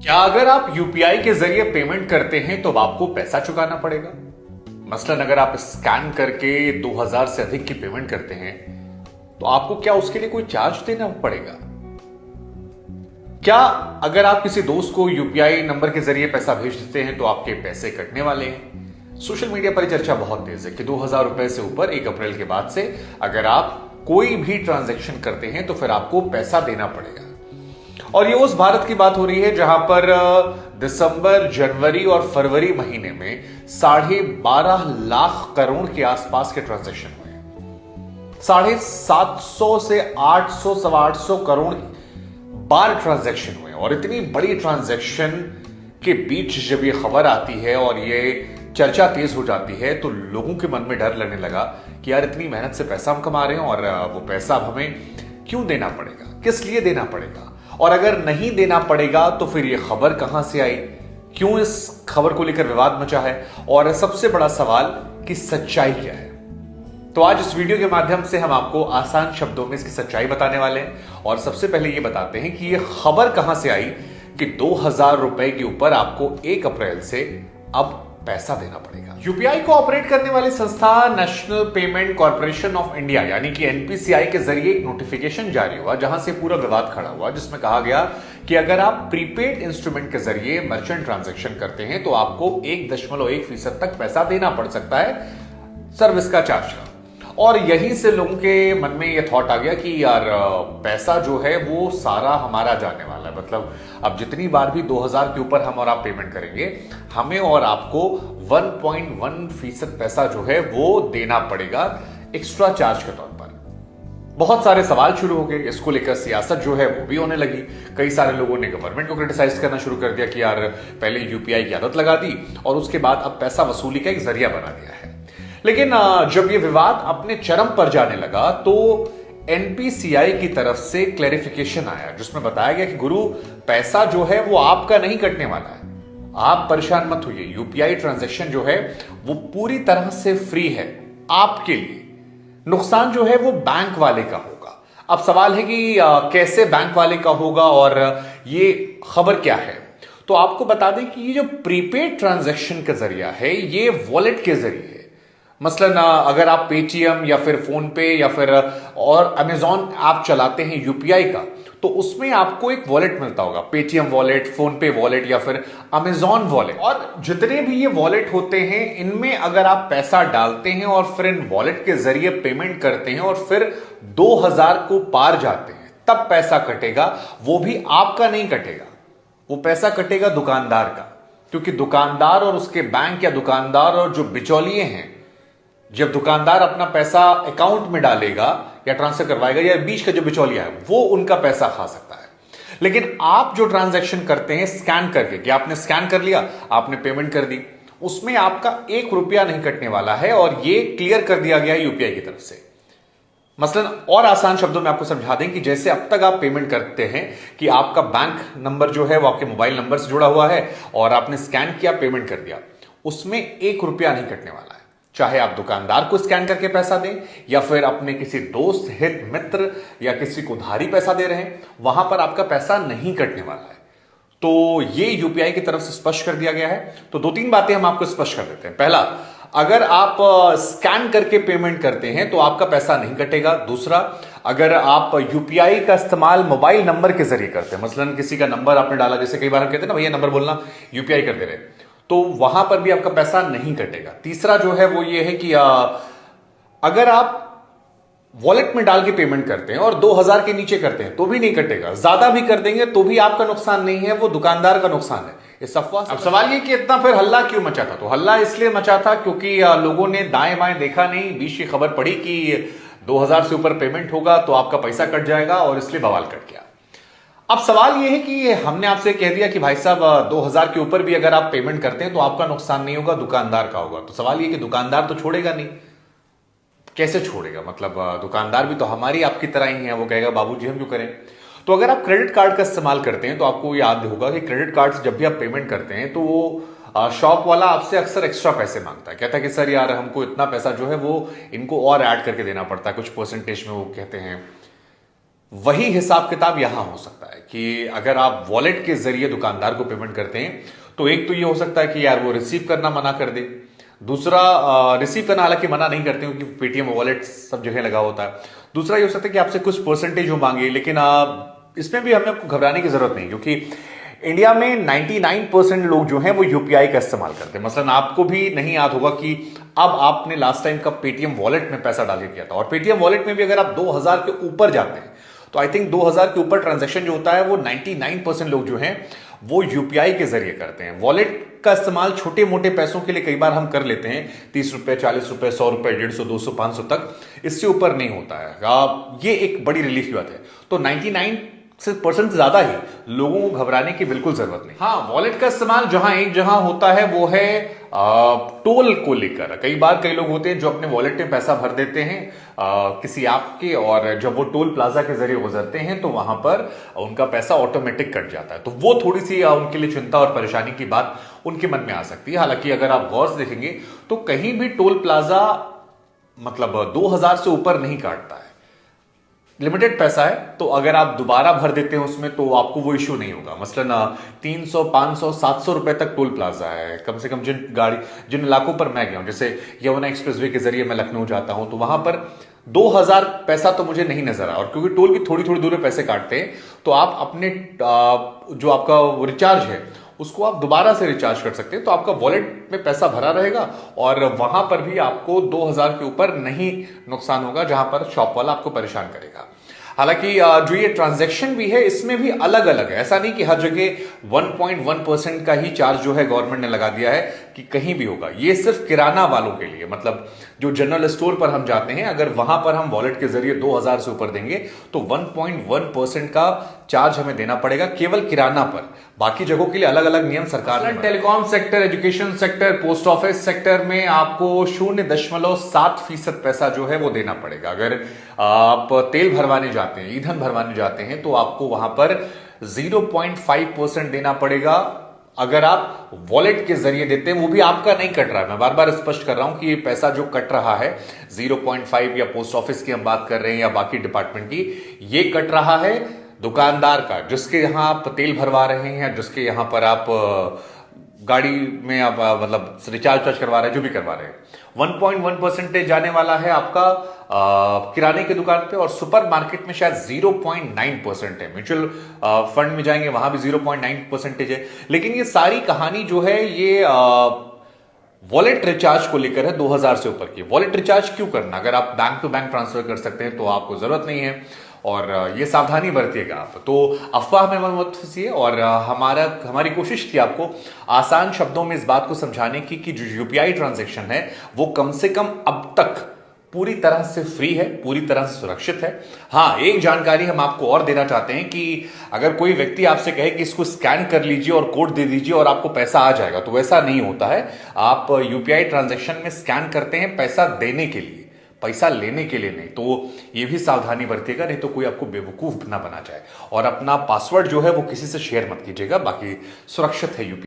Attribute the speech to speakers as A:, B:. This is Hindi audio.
A: क्या अगर आप यूपीआई के जरिए पेमेंट करते हैं तो आपको पैसा चुकाना पड़ेगा? मसलन अगर आप स्कैन करके 2000 से अधिक की पेमेंट करते हैं तो आपको क्या उसके लिए कोई चार्ज देना पड़ेगा? क्या अगर आप किसी दोस्त को यूपीआई नंबर के जरिए पैसा भेज देते हैं तो आपके पैसे कटने वाले हैं? सोशल मीडिया पर चर्चा बहुत तेज है कि 2000 रुपए से ऊपर 1 अप्रैल के बाद से अगर आप कोई भी ट्रांजैक्शन करते हैं तो फिर आपको पैसा देना पड़ेगा। और ये उस भारत की बात हो रही है जहां पर दिसंबर, जनवरी और फरवरी महीने में 12.5 लाख करोड़ के आसपास के ट्रांजैक्शन हुए। 750 से 800, 825 करोड़ बार ट्रांजैक्शन हुए। और इतनी बड़ी ट्रांजैक्शन के बीच जब ये खबर आती है और ये चर्चा तेज हो जाती है तो लोगों के मन में डर लगने लगा कि यार इतनी मेहनत से पैसा हम कमा रहे हैं और वो पैसा अब हमें क्यों देना पड़ेगा, किस लिए देना पड़ेगा, और अगर नहीं देना पड़ेगा तो फिर ये खबर कहां से आई, क्यों इस खबर को लेकर विवाद मचा है, और सबसे बड़ा सवाल कि सच्चाई क्या है। तो आज इस वीडियो के माध्यम से हम आपको आसान शब्दों में इसकी सच्चाई बताने वाले हैं। और सबसे पहले ये बताते हैं कि ये खबर कहां से आई कि 2000 रुपए के ऊपर आपको 1 अप्रैल से अब पैसा देना पड़ेगा। यूपीआई को ऑपरेट करने वाली संस्था national payment corporation of India यानी कि एनपीसीआई के जरिए एक नोटिफिकेशन जारी हुआ जहां से पूरा विवाद खड़ा हुआ, जिसमें कहा गया कि अगर आप प्रीपेड इंस्ट्रूमेंट के जरिए मर्चेंट ट्रांजैक्शन करते हैं तो आपको 1.1% तक पैसा देना पड़ सकता है सर्विस का चार्ज का। और यहीं से लोगों के मन में ये थॉट आ गया कि यार पैसा जो है वो सारा हमारा जाने वाला है। मतलब अब जितनी बार भी 2000 के ऊपर हम और आप पेमेंट करेंगे, हमें और आपको 1.1% पैसा जो है वो देना पड़ेगा एक्स्ट्रा चार्ज के तौर पर। बहुत सारे सवाल शुरू हो गए, इसको लेकर सियासत जो है वो भी होने लगी। कई सारे लोगों ने गवर्नमेंट को क्रिटिसाइज करना शुरू कर दिया कि यार पहले यूपीआई की आदत लगा दी और उसके बाद अब पैसा वसूली का एक जरिया बना दिया है। लेकिन जब ये विवाद अपने चरम पर जाने लगा तो एनपीसीआई की तरफ से क्लैरिफिकेशन आया जिसमें बताया गया कि गुरु पैसा जो है वो आपका नहीं कटने वाला है, आप परेशान मत होइए। यूपीआई ट्रांजैक्शन जो है वो पूरी तरह से फ्री है आपके लिए, नुकसान जो है वो बैंक वाले का होगा। अब सवाल है कि कैसे बैंक वाले का होगा और ये खबर क्या है। तो आपको बता दें कि ये जो प्रीपेड ट्रांजैक्शन का जरिया है ये वॉलेट के जरिए है। मसलन अगर आप पेटीएम या फिर फोन पे या फिर और अमेजॉन ऐप चलाते हैं यूपीआई का, तो उसमें आपको एक वॉलेट मिलता होगा, पेटीएम वॉलेट, फोन पे वॉलेट या फिर अमेजॉन वॉलेट। और जितने भी ये वॉलेट होते हैं इनमें अगर आप पैसा डालते हैं और फिर इन वॉलेट के जरिए पेमेंट करते हैं और फिर 2000 को पार जाते हैं तब पैसा कटेगा। वो भी आपका नहीं कटेगा, वो पैसा कटेगा दुकानदार का, क्योंकि दुकानदार और उसके बैंक या दुकानदार और जो बिचौलिए हैं, जब दुकानदार अपना पैसा अकाउंट में डालेगा या ट्रांसफर करवाएगा या बीच का जो बिचौलिया है वो उनका पैसा खा सकता है। लेकिन आप जो ट्रांजैक्शन करते हैं स्कैन करके, कि आपने स्कैन कर लिया, आपने पेमेंट कर दी, उसमें आपका 1 रुपया नहीं कटने वाला है और ये क्लियर कर दिया गया है यूपीआई की तरफ से। मसलन और आसान शब्दों में आपको समझा दें कि जैसे अब तक आप पेमेंट करते हैं कि आपका बैंक नंबर जो है वो आपके मोबाइल नंबर से जुड़ा हुआ है और आपने स्कैन किया, पेमेंट कर दिया, उसमें 1 रुपया नहीं कटने वाला है। चाहे आप दुकानदार को स्कैन करके पैसा दें या फिर अपने किसी दोस्त, हित, मित्र या किसी को उधारी पैसा दे रहे हैं, वहां पर आपका पैसा नहीं कटने वाला है। तो ये यूपीआई की तरफ से स्पष्ट कर दिया गया है। तो 2-3 बातें हम आपको स्पष्ट कर देते हैं। पहला, अगर आप स्कैन करके पेमेंट करते हैं तो आपका पैसा नहीं कटेगा। दूसरा, अगर आप यूपीआई का इस्तेमाल मोबाइल नंबर के जरिए करते हैं, मसलन किसी का नंबर आपने डाला, जैसे कई बार हम कहते हैं ना भैया नंबर बोलना, यूपीआई कर दे रहे, तो वहां पर भी आपका पैसा नहीं कटेगा। तीसरा जो है वो ये है कि अगर आप वॉलेट में डाल के पेमेंट करते हैं और 2000 के नीचे करते हैं तो भी नहीं कटेगा। ज्यादा भी कर देंगे तो भी आपका नुकसान नहीं है, वो दुकानदार का नुकसान है। इस अफवाह। अब सवाल ये कि इतना फिर हल्ला क्यों मचा था? तो हल्ला इसलिए मचा था क्योंकि लोगों ने दाएं बाएं देखा नहीं, बीच की खबर पड़ी कि 2000 से ऊपर पेमेंट होगा तो आपका पैसा कट जाएगा और इसलिए बवाल कट गया। अब सवाल यह है कि हमने आपसे कह दिया कि भाई साहब 2000 के ऊपर भी अगर आप पेमेंट करते हैं तो आपका नुकसान नहीं होगा, दुकानदार का होगा। तो सवाल यह कि दुकानदार तो छोड़ेगा नहीं, कैसे छोड़ेगा? मतलब दुकानदार भी तो हमारी आपकी तरह ही है, वो कहेगा बाबूजी हम क्यों करें। तो अगर आप क्रेडिट कार्ड का इस्तेमाल करते हैं तो आपको याद होगा कि क्रेडिट कार्ड से जब भी आप पेमेंट करते हैं तो वो शॉप वाला आपसे अक्सर एक्स्ट्रा पैसे मांगता है, कहता है कि सर यार हमको इतना पैसा जो है वो इनको और ऐड करके देना पड़ता है, कुछ परसेंटेज में वो कहते हैं। वही हिसाब किताब यहां हो सकता है कि अगर आप वॉलेट के जरिए दुकानदार को पेमेंट करते हैं तो एक तो ये हो सकता है कि यार वो रिसीव करना मना कर दे। दूसरा, रिसीव करना हालांकि मना नहीं करते क्योंकि पेटीएम वॉलेट सब जगह लगा होता है। दूसरा ये हो सकता है कि आपसे कुछ परसेंटेज वो मांगे, लेकिन इसमें भी हमें आपको घबराने की जरूरत नहीं, क्योंकि इंडिया में 99% लोग जो हैं वो यूपीआई का इस्तेमाल करते हैं। मसलन आपको भी नहीं याद होगा कि अब आपने लास्ट टाइम कब पेटीएम वॉलेट में पैसा डाल के किया था। और पेटीएम वॉलेट में भी अगर आप 2000 के ऊपर जाते हैं तो आई थिंक 2000 के ऊपर ट्रांजैक्शन जो होता है वो 99% लोग जो हैं वो यूपीआई के जरिए करते हैं। वॉलेट का इस्तेमाल छोटे मोटे पैसों के लिए कई बार हम कर लेते हैं, 30 रुपए, 40 रुपए, 100 रुपए, 150, 200, 500 तक, इससे ऊपर नहीं होता है। ये एक बड़ी रिलीफ की बात है। तो 99% से ज्यादा ही लोगों को घबराने की बिल्कुल जरूरत नहीं। हाँ, वॉलेट का इस्तेमाल एक जहां होता है वो है टोल को लेकर। कई बार कई लोग होते हैं जो अपने वॉलेट में पैसा भर देते हैं किसी ऐप के, और जब वो टोल प्लाजा के जरिए गुजरते हैं तो वहां पर उनका पैसा ऑटोमेटिक कट जाता है। तो वो थोड़ी सी उनके लिए चिंता और परेशानी की बात उनके मन में आ सकती है। हालांकि अगर आप गौर से देखेंगे तो कहीं भी टोल प्लाजा मतलब 2000 से ऊपर नहीं काटता है, लिमिटेड पैसा है। तो अगर आप दोबारा भर देते हैं उसमें तो आपको वो इश्यू नहीं होगा। मसलन 300, 500, 700 रुपए तक टोल प्लाजा है कम से कम जिन इलाकों पर मैं गया हूं, जैसे यमुना एक्सप्रेसवे के जरिए मैं लखनऊ जाता हूं तो वहां पर 2000 पैसा तो मुझे नहीं नजर आया। और क्योंकि टोल भी थोड़ी थोड़ी दूर में पैसे काटते हैं तो आप अपने जो आपका रिचार्ज है उसको आप दोबारा से रिचार्ज कर सकते हैं। तो आपका वॉलेट में पैसा भरा रहेगा और वहां पर भी आपको 2000 के ऊपर नहीं नुकसान होगा जहां पर शॉप वाला आपको परेशान करेगा। हालांकि जो ये ट्रांजैक्शन भी है इसमें भी अलग अलग है। ऐसा नहीं कि हर जगह 1.1% का ही चार्ज जो है गवर्नमेंट ने लगा दिया है कि कहीं भी होगा। ये सिर्फ किराना वालों के लिए, मतलब जो जनरल स्टोर पर हम जाते हैं अगर वहां पर हम वॉलेट के जरिए 2000 से ऊपर देंगे तो 1.1% का चार्ज हमें देना पड़ेगा केवल किराना पर। बाकी जगहों के लिए अलग अलग नियम सरकार ने। Telecom sector, education sector, post office sector में आपको 0.7% पैसा जो है वो देना पड़ेगा। अगर आप तेल भरवाने जाते हैं, ईंधन भरवाने जाते हैं तो आपको वहां पर 0.5% देना पड़ेगा। अगर आप वॉलेट के जरिए देते हैं, वो भी आपका नहीं कट रहा है, मैं बार बार स्पष्ट कर रहा हूं कि ये पैसा जो कट रहा है 0.5, या पोस्ट ऑफिस की हम बात कर रहे हैं या बाकी डिपार्टमेंट की, ये कट रहा है दुकानदार का, जिसके यहां आप तेल भरवा रहे हैं, जिसके यहां पर आप गाड़ी में आप मतलब रिचार्ज करवा रहे हैं, जो भी करवा रहे हैं। 1.1% जाने वाला है आपका किराने की दुकान पे, और सुपर मार्केट में शायद 0.9% है। म्यूचुअल फंड में जाएंगे वहां भी 0.9% है। लेकिन ये सारी कहानी जो है ये वॉलेट रिचार्ज को लेकर है 2000 से ऊपर की। वॉलेट रिचार्ज क्यों करना? अगर आप बैंक टू बैंक ट्रांसफर कर सकते हैं तो आपको जरूरत नहीं है, और ये सावधानी बरतिएगा आप। तो अफवाह में मत फंसिए, और हमारी कोशिश थी आपको आसान शब्दों में इस बात को समझाने की कि जो यूपीआई ट्रांजैक्शन है वो कम से कम अब तक पूरी तरह से फ्री है, पूरी तरह से सुरक्षित है। हाँ, एक जानकारी हम आपको और देना चाहते हैं कि अगर कोई व्यक्ति आपसे कहे कि इसको स्कैन कर लीजिए और कोड दे दीजिए और आपको पैसा आ जाएगा, तो वैसा नहीं होता है। आप यूपीआई ट्रांजैक्शन में स्कैन करते हैं पैसा देने के लिए, पैसा लेने के लिए नहीं। तो ये भी सावधानी बरतिएगा, नहीं तो कोई आपको बेवकूफ ना बना जाए। और अपना पासवर्ड जो है वो किसी से शेयर मत कीजिएगा, बाकी सुरक्षित है यूपीआई।